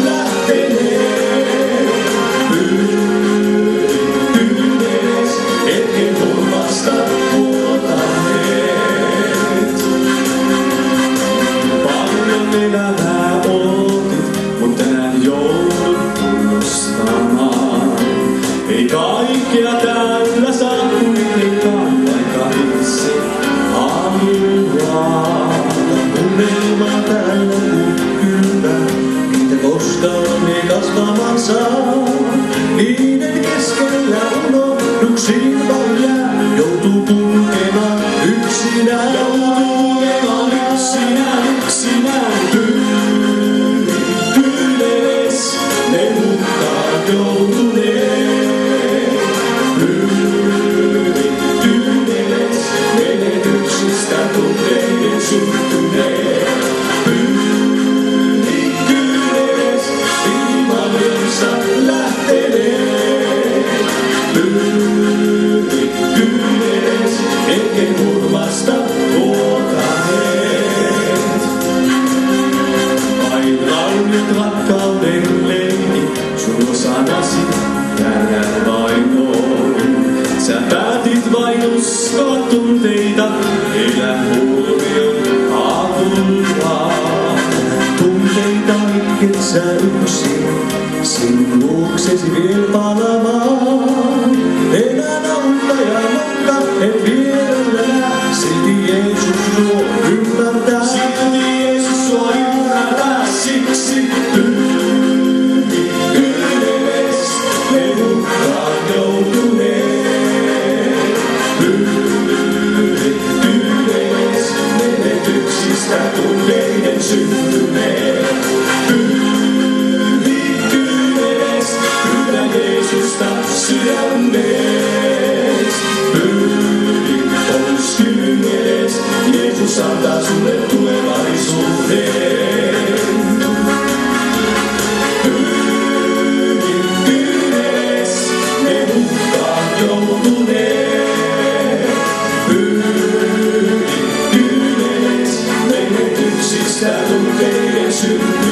lähtenee. Pyydys, hetken turvasta puoltaneet. Paljon elämää ootit, mut tänään joudut tunnustamaan. Ei kaikkea täyllä saa kuitenkaan, vaikka itse haluaa. Unelma täynnä kyllä, niitä koskaan ei kasvamaan saa. Niiden keskellä unohduksiin vaan jää, joutuu kulkemaan yksinään. Tyydes, ne hukkaan joutuneet. Tyydes, menetyksistä tunteiden syttyneet. Tyydes, viimallensa lähteneet. Tyydes, hetken hurmasta huokaneet. Vain laulit rakkauden leikki, sun sanasi jäädään vain noin. Sä päätit vain uskoa tunteita, elää huomion avullaan. Tunteita itket sä yksin, sinun luoksesi vielä palamaan. Enää auttajaa, mutta et vielä näe, silti Jeesus suo ymmärtää. Siksi tyydes, ne hukkaan joutuneet. Tyydes, menetyksistä tunteiden syntyneet. Tyydes, pyydä Jeesusta sydämees. Pois kyngeles, Jeesus antaa sulle tulevaisuuden. Tyydes, menetyksistä tunteiden syntyneet.